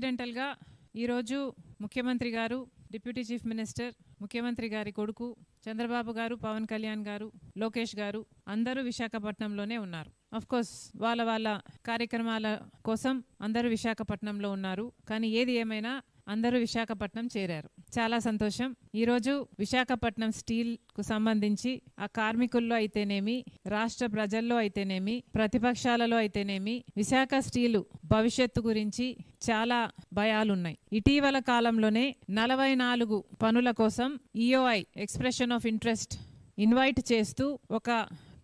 యాక్సిడెంటల్గా ఈరోజు ముఖ్యమంత్రి గారు, డిప్యూటీ చీఫ్ మినిస్టర్, ముఖ్యమంత్రి గారి కొడుకు చంద్రబాబు గారు, పవన్ కళ్యాణ్ గారు, లోకేష్ గారు అందరూ విశాఖపట్నంలోనే ఉన్నారు. ఆఫ్ కోర్స్ వాళ్ళ కార్యక్రమాల కోసం అందరూ విశాఖపట్నంలో ఉన్నారు. కానీ ఏది ఏమైనా అందరూ విశాఖపట్నం చేరారు. చాలా సంతోషం. ఈరోజు విశాఖపట్నం స్టీల్ కు సంబంధించి ఆ కార్మికుల్లో అయితేనేమి, రాష్ట్ర ప్రజల్లో అయితేనేమి, ప్రతిపక్షాలలో అయితేనేమి విశాఖ స్టీలు భవిష్యత్తు గురించి చాలా భయాలున్నాయి. ఇటీవల కాలంలోనే 44 పనుల కోసం EOI expression of interest invite చేస్తూ ఒక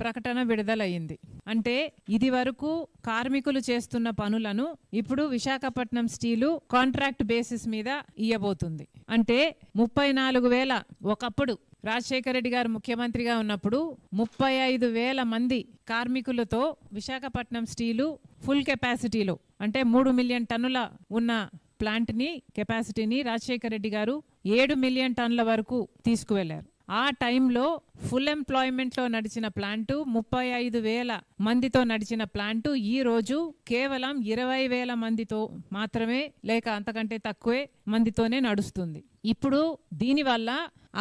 ప్రకటన విడుదలయ్యింది. అంటే ఇది వరకు కార్మికులు చేస్తున్న పనులను ఇప్పుడు విశాఖపట్నం స్టీలు కాంట్రాక్ట్ బేసిస్ మీద ఇయ్యబోతుంది. అంటే 34,000 ఒకప్పుడు రాజశేఖర రెడ్డి గారు ముఖ్యమంత్రిగా ఉన్నప్పుడు 35,000 మంది కార్మికులతో విశాఖపట్నం స్టీలు ఫుల్ కెపాసిటీలో అంటే 3 మిలియన్ టన్నుల ఉన్న ప్లాంట్ ని కెపాసిటీని రాజశేఖర రెడ్డి గారు 7 మిలియన్ టన్నుల వరకు తీసుకువెళ్లారు. ఆ టైంలో ఫుల్ ఎంప్లాయ్మెంట్ లో నడిచిన ప్లాంటు 35,000 మందితో నడిచిన ప్లాంటు ఈ రోజు కేవలం 20,000 మందితో మాత్రమే లేక అంతకంటే తక్కువే మందితోనే నడుస్తుంది. ఇప్పుడు దీనివల్ల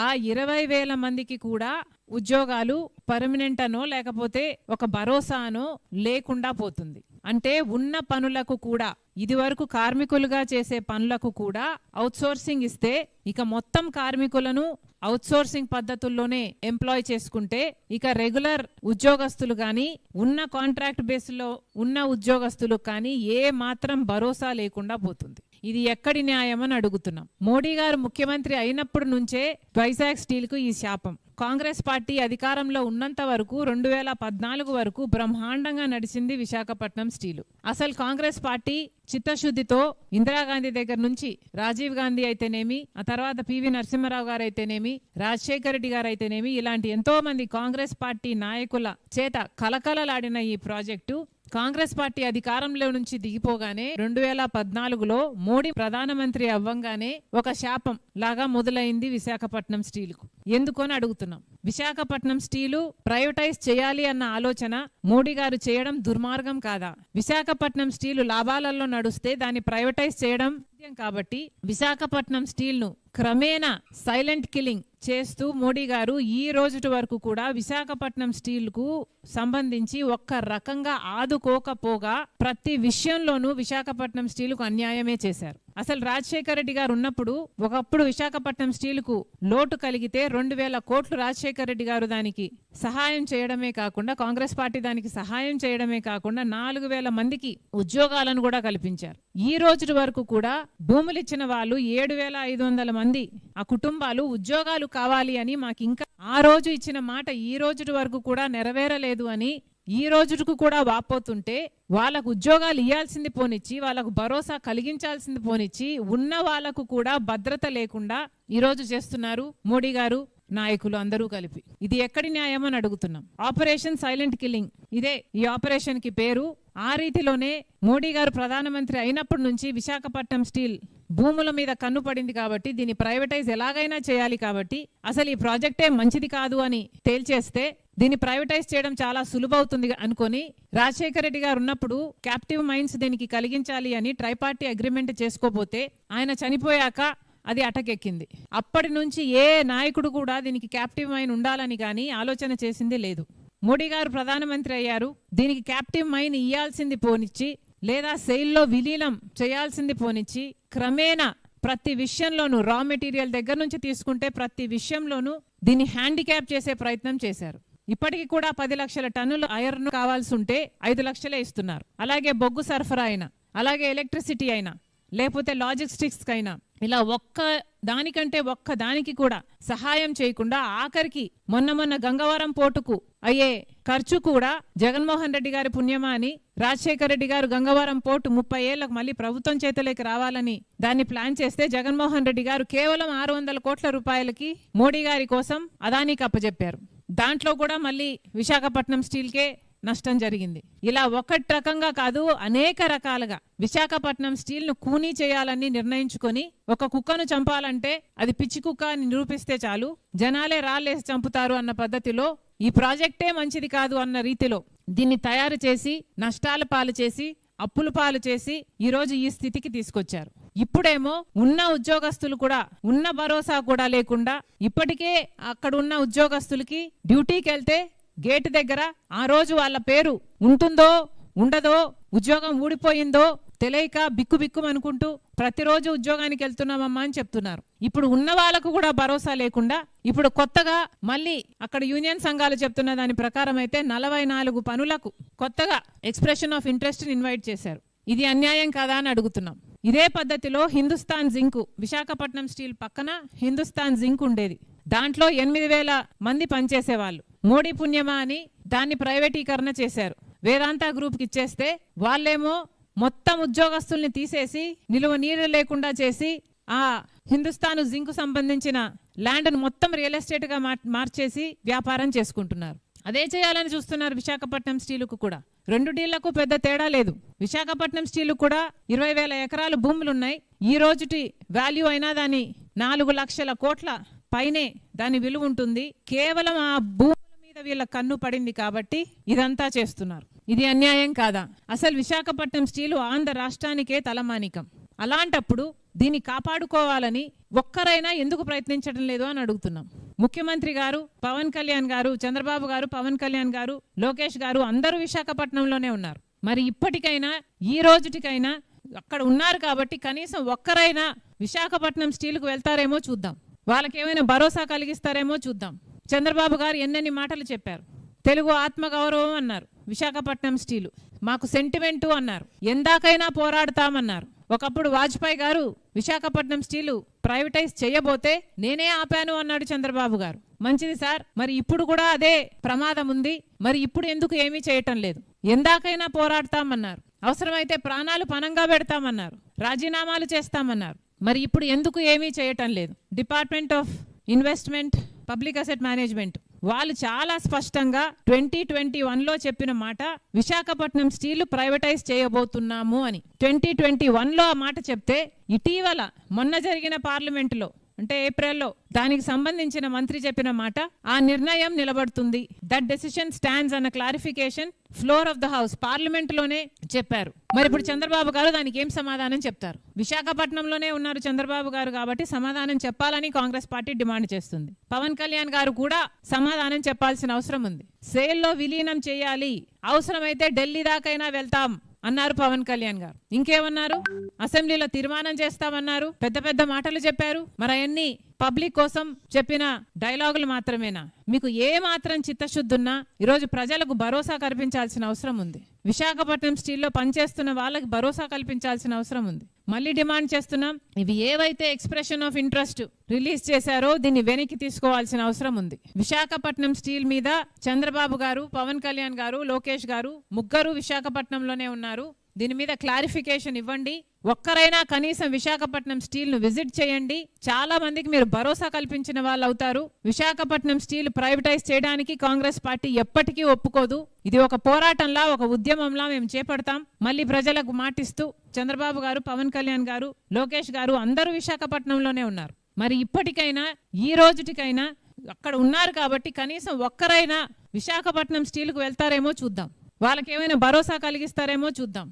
ఆ 20,000 మందికి కూడా ఉద్యోగాలు పర్మనెంట్ అనో లేకపోతే ఒక భరోసానో లేకుండా పోతుంది. అంటే ఉన్న పనులకు కూడా ఇది వరకు కార్మికులుగా చేసే పనులకు కూడా అవుట్సోర్సింగ్ ఇస్తే ఇక మొత్తం కార్మికులను అవుట్సోర్సింగ్ పద్ధతుల్లోనే ఎంప్లాయ్ చేసుకుంటే ఇక రెగ్యులర్ ఉద్యోగస్తులు కానీ ఉన్న కాంట్రాక్ట్ బేస్లో ఉన్న ఉద్యోగస్తులు కానీ ఏ మాత్రం భరోసా లేకుండా పోతుంది. ఇది ఎక్కడి న్యాయం అని అడుగుతున్నాం. మోడీ గారు ముఖ్యమంత్రి అయినప్పటి నుంచే వైజాగ్ స్టీల్ కు ఈ శాపం. కాంగ్రెస్ పార్టీ అధికారంలో ఉన్నంత వరకు 2014 వరకు బ్రహ్మాండంగా నడిచింది విశాఖపట్నం స్టీలు. అసలు కాంగ్రెస్ పార్టీ చిత్తశుద్ధితో ఇందిరాగాంధీ దగ్గర నుంచి రాజీవ్ గాంధీ అయితేనేమి, ఆ తర్వాత పివి నరసింహారావు గారు అయితేనేమి, రాజశేఖర రెడ్డి గారు అయితేనేమి, ఇలాంటి ఎంతో మంది కాంగ్రెస్ పార్టీ నాయకుల చేత కలకలలాడిన ఈ ప్రాజెక్టు కాంగ్రెస్ పార్టీ అధికారంలో నుంచి దిగిపోగానే 2014లో మోడీ ప్రధానమంత్రి అవ్వంగానే ఒక శాపం లాగా మొదలైంది విశాఖపట్నం స్టీల్ కు. ఎందుకని అడుగుతున్నాం. విశాఖపట్నం స్టీలు ప్రైవేటైజ్ చేయాలి అన్న ఆలోచన మోడీ గారు చేయడం దుర్మార్గం కాదా? విశాఖపట్నం స్టీలు లాభాలలో నడుస్తే దాన్ని ప్రైవేటైజ్ చేయడం కాబట్టి విశాఖపట్నం స్టీల్ ను క్రమేణా సైలెంట్ కిల్లింగ్ చేస్తూ మోడీ గారు ఈ రోజు వరకు కూడా విశాఖపట్నం స్టీల్ కు సంబంధించి ఒక్క రకంగా ఆదుకోకపోగా ప్రతి విషయంలోనూ విశాఖపట్నం స్టీల్ కు అన్యాయమే చేశారు. అసలు రాజశేఖర రెడ్డి గారు ఉన్నప్పుడు ఒకప్పుడు విశాఖపట్నం స్టీల్ కు లోటు కలిగితే 2,000 కోట్లు రాజశేఖర రెడ్డి గారు దానికి సహాయం చేయడమే కాకుండా కాంగ్రెస్ పార్టీ దానికి సహాయం చేయడమే కాకుండా 4,000 మందికి ఉద్యోగాలను కూడా కల్పించారు. ఈ రోజు వరకు కూడా భూములు ఇచ్చిన వాళ్ళు 7,500 మంది ఆ కుటుంబాలు ఉద్యోగాలు కావాలి అని మాకు ఇంకా ఆ రోజు ఇచ్చిన మాట ఈ రోజు వరకు కూడా నెరవేరలేదు అని ఈ రోజుకు కూడా వాపోతుంటే వాళ్ళకు ఉద్యోగాలు ఇవ్వాల్సింది పోనిచ్చి వాళ్ళకు భరోసా కలిగించాల్సింది పోనిచ్చి ఉన్న వాళ్ళకు కూడా భద్రత లేకుండా ఈరోజు చేస్తున్నారు మోడీ గారు నాయకులు అందరూ కలిపి. ఇది ఎక్కడి న్యాయం అని అడుగుతున్నాం. ఆపరేషన్ సైలెంట్ కిల్లింగ్ ఇదే ఈ ఆపరేషన్ కి పేరు. ఆ రీతిలోనే మోడీ గారు ప్రధానమంత్రి అయినప్పటి నుంచి విశాఖపట్నం స్టీల్ భూముల మీద కన్ను పడింది కాబట్టి దీన్ని ప్రైవేటైజ్ ఎలాగైనా చేయాలి కాబట్టి అసలు ఈ ప్రాజెక్టే మంచిది కాదు అని తేల్చేస్తే దీన్ని ప్రైవేటైజ్ చేయడం చాలా సులువవుతుంది అనుకొని రాజశేఖర రెడ్డి గారు ఉన్నప్పుడు క్యాప్టివ్ మైన్స్ దీనికి కలిగించాలి అని ట్రైపార్టీ అగ్రిమెంట్ చేసుకోపోతే ఆయన చనిపోయాక అది అటకెక్కింది. అప్పటి నుంచి ఏ నాయకుడు కూడా దీనికి క్యాప్టివ్ మైన్ ఉండాలని కానీ ఆలోచన చేసింది లేదు. మోడీ గారు ప్రధానమంత్రి అయ్యారు. దీనికి క్యాప్టివ్ మైన్ ఇయ్యాల్సింది పోనిచ్చి లేదా సెయిల్లో విలీనం చేయాల్సింది పోనిచ్చి క్రమేణా ప్రతి విషయంలోనూ రా మెటీరియల్ దగ్గర నుంచి తీసుకుంటే ప్రతి విషయంలోనూ దీన్ని హ్యాండిక్యాప్ చేసే ప్రయత్నం చేశారు. ఇప్పటికీ కూడా 10 లక్షల టన్నులు ఐరన్ కావాల్సి ఉంటే 5 లక్షలే ఇస్తున్నారు. అలాగే బొగ్గు సరఫరా అయినా, అలాగే ఎలక్ట్రిసిటీ అయినా, లేకపోతే లాజిస్టిక్స్ అయినా ఇలా ఒక్క దానికి కూడా సహాయం చేయకుండా ఆఖరికి మొన్న గంగవరం పోర్టుకు అయ్యే ఖర్చు కూడా జగన్మోహన్ రెడ్డి గారి పుణ్యమా అని రాజశేఖర రెడ్డి గారు గంగవరం పోర్టు 30 ఏళ్లకు మళ్ళీ ప్రభుత్వం చేతిలోకి రావాలని దాన్ని ప్లాన్ చేస్తే జగన్మోహన్ రెడ్డి గారు కేవలం 600 కోట్ల రూపాయలకి మోడీ గారి కోసం అదానికి అప్పచెప్పారు. దాంట్లో కూడా మళ్ళీ విశాఖపట్నం స్టీల్కే నష్టం జరిగింది. ఇలా ఒకటి రకంగా కాదు అనేక రకాలుగా విశాఖపట్నం స్టీల్ ను కూనీ చేయాలని నిర్ణయించుకొని ఒక కుక్కను చంపాలంటే అది పిచ్చి కుక్క అని నిరూపిస్తే చాలు జనాలే రాళ్ళేసి చంపుతారు అన్న పద్ధతిలో ఈ ప్రాజెక్టే మంచిది కాదు అన్న రీతిలో దీన్ని తయారు చేసి నష్టాల పాలు చేసి అప్పుల పాలు చేసి ఈ రోజు ఈ స్థితికి తీసుకొచ్చారు. ఇప్పుడేమో ఉన్న ఉద్యోగస్తులు కూడా ఉన్న భరోసా కూడా లేకుండా ఇప్పటికే అక్కడ ఉన్న ఉద్యోగస్తులకి డ్యూటీకి వెళ్తే గేట్ దగ్గర ఆ రోజు వాళ్ళ పేరు ఉంటుందో ఉండదో ఉద్యోగం ఊడిపోయిందో తెలియక బిక్కు అనుకుంటూ ప్రతిరోజు ఉద్యోగానికి వెళ్తున్నామమ్మా అని చెప్తున్నారు. ఇప్పుడు ఉన్న వాళ్ళకు కూడా భరోసా లేకుండా ఇప్పుడు కొత్తగా మళ్ళీ అక్కడ యూనియన్ సంఘాలు చెప్తున్న దాని ప్రకారం అయితే 44 పనులకు కొత్తగా ఎక్స్ప్రెషన్ ఆఫ్ ఇంట్రెస్ట్ ఇన్వైట్ చేశారు. ఇది అన్యాయం కాదా అని అడుగుతున్నాం. ఇదే పద్ధతిలో హిందుస్థాన్ జింక్ విశాఖపట్నం స్టీల్ పక్కన హిందుస్థాన్ జింక్ ఉండేది. దాంట్లో 8,000 మంది పనిచేసేవాళ్ళు. మోడీ పుణ్యమా అని దాన్ని ప్రైవేటీకరణ చేశారు. వేదాంత గ్రూప్కి ఇచ్చేస్తే వాళ్ళేమో మొత్తం ఉద్యోగస్తుల్ని తీసేసి నిలువ నీరు లేకుండా చేసి ఆ హిందుస్థాన్ జింక్ సంబంధించిన ల్యాండ్ను మొత్తం రియల్ ఎస్టేట్ గా మార్చేసి వ్యాపారం చేసుకుంటున్నారు. అదే చేయాలని చూస్తున్నారు విశాఖపట్నం స్టీలుకు కూడా. 2 డీళ్లకు పెద్ద తేడా లేదు. విశాఖపట్నం స్టీలు కూడా 20,000 ఎకరాలు భూములున్నాయి. ఈ రోజుటి వాల్యూ అయినా దాని 4 లక్షల కోట్ల పైనే దాని విలువ ఉంటుంది. కేవలం ఆ భూముల మీద వీళ్ళ కన్ను పడింది కాబట్టి ఇదంతా చేస్తున్నారు. ఇది అన్యాయం కాదా? అసలు విశాఖపట్నం స్టీలు ఆంధ్ర రాష్ట్రానికే తలమానికం. అలాంటప్పుడు దీన్ని కాపాడుకోవాలని ఒక్కరైనా ఎందుకు ప్రయత్నించడం లేదు అని అడుగుతున్నాం. ముఖ్యమంత్రి గారు, పవన్ కళ్యాణ్ గారు, చంద్రబాబు గారు, పవన్ కళ్యాణ్ గారు, లోకేష్ గారు అందరూ విశాఖపట్నంలోనే ఉన్నారు. మరి ఇప్పటికైనా ఈ రోజుటికైనా అక్కడ ఉన్నారు కాబట్టి కనీసం ఒక్కరైనా విశాఖపట్నం స్టీల్కు వెళ్తారేమో చూద్దాం. వాళ్ళకేమైనా భరోసా కలిగిస్తారేమో చూద్దాం. చంద్రబాబు గారు ఎన్నెన్ని మాటలు చెప్పారు. తెలుగు ఆత్మగౌరవం అన్నారు. విశాఖపట్నం స్టీలు మాకు సెంటిమెంటు అన్నారు. ఎందాకైనా పోరాడతామన్నారు. ఒకప్పుడు వాజ్పేయి గారు విశాఖపట్నం స్టీలు ప్రైవేటైజ్ చేయబోతే నేనే ఆపాను అన్నాడు చంద్రబాబు గారు. మంచిది సార్, మరి ఇప్పుడు కూడా అదే ప్రమాదం ఉంది. మరి ఇప్పుడు ఎందుకు ఏమీ చేయటం లేదు? ఎందాకైనా పోరాడతామన్నారు. అవసరమైతే ప్రాణాలు పణంగా పెడతామన్నారు. రాజీనామాలు చేస్తామన్నారు. మరి ఇప్పుడు ఎందుకు ఏమీ చేయటం లేదు? Department of investment public asset management వాళ్ళు చాలా స్పష్టంగా 2021లో చెప్పిన మాట విశాఖపట్నం స్టీల్ ప్రైవేటైజ్ చేయబోతున్నాము అని. 2021లో ఆ మాట చెప్తే ఇటీవల మొన్న జరిగిన పార్లమెంటులో అంటే ఏప్రిల్లో దానికి సంబంధించిన మంత్రి చెప్పిన మాట ఆ నిర్ణయం నిలబడుతుంది. దట్ డెసిషన్ స్టాండ్స్ అన్న clarification floor of the house పార్లమెంటులోనే చెప్పారు. మరి ఇప్పుడు చంద్రబాబు గారు దానికి ఏం సమాధానం చెప్తారు? విశాఖపట్నంలోనే ఉన్నారు చంద్రబాబు గారు కాబట్టి సమాధానం చెప్పాలని కాంగ్రెస్ పార్టీ డిమాండ్ చేస్తుంది. పవన్ కళ్యాణ్ గారు కూడా సమాధానం చెప్పాల్సిన అవసరం ఉంది. సేల్లో విలీనం చేయాలి, అవసరమైతే ఢిల్లీ దాకైనా వెళ్తాం అన్నారు పవన్ కళ్యాణ్ గారు. ఇంకేమన్నారు? అసెంబ్లీలో తీర్మానం చేస్తామన్నారు. పెద్ద పెద్ద మాటలు చెప్పారు. మరి అవన్నీ పబ్లిక్ కోసం చెప్పిన డైలాగులు మాత్రమేనా? మీకు ఏ మాత్రం చిత్తశుద్ధి ఉన్నా ఈరోజు ప్రజలకు భరోసా కల్పించాల్సిన అవసరం ఉంది. విశాఖపట్నం స్టీల్లో పనిచేస్తున్న వాళ్ళకి భరోసా కల్పించాల్సిన అవసరం ఉంది. మళ్ళీ డిమాండ్ చేస్తున్నాం, ఇవి ఏవైతే ఎక్స్ప్రెషన్ ఆఫ్ ఇంట్రెస్ట్ రిలీజ్ చేశారో దీన్ని వెనక్కి తీసుకోవాల్సిన అవసరం ఉంది. విశాఖపట్నం స్టీల్ మీద చంద్రబాబు గారు, పవన్ కళ్యాణ్ గారు, లోకేష్ గారు ముగ్గురు విశాఖపట్నంలోనే ఉన్నారు. దీని మీద క్లారిఫికేషన్ ఇవ్వండి. ఒక్కరైనా కనీసం విశాఖపట్నం స్టీల్ ను విజిట్ చేయండి. చాలా మందికి మీరు భరోసా కల్పించిన వాళ్ళు అవుతారు. విశాఖపట్నం స్టీల్ ప్రైవేటైజ్ చేయడానికి కాంగ్రెస్ పార్టీ ఎప్పటికీ ఒప్పుకోదు. ఇది ఒక పోరాటంలా, ఒక ఉద్యమంలా మేము చేపడతాం. మళ్ళీ ప్రజలకు మాటిస్తూ చంద్రబాబు గారు, పవన్ కళ్యాణ్ గారు, లోకేష్ గారు అందరూ విశాఖపట్నంలోనే ఉన్నారు. మరి ఇప్పటికైనా ఈ రోజుటికైనా అక్కడ ఉన్నారు కాబట్టి కనీసం ఒక్కరైనా విశాఖపట్నం స్టీల్కు వెళ్తారేమో చూద్దాం. వాళ్ళకేమైనా భరోసా కలిగిస్తారేమో చూద్దాం.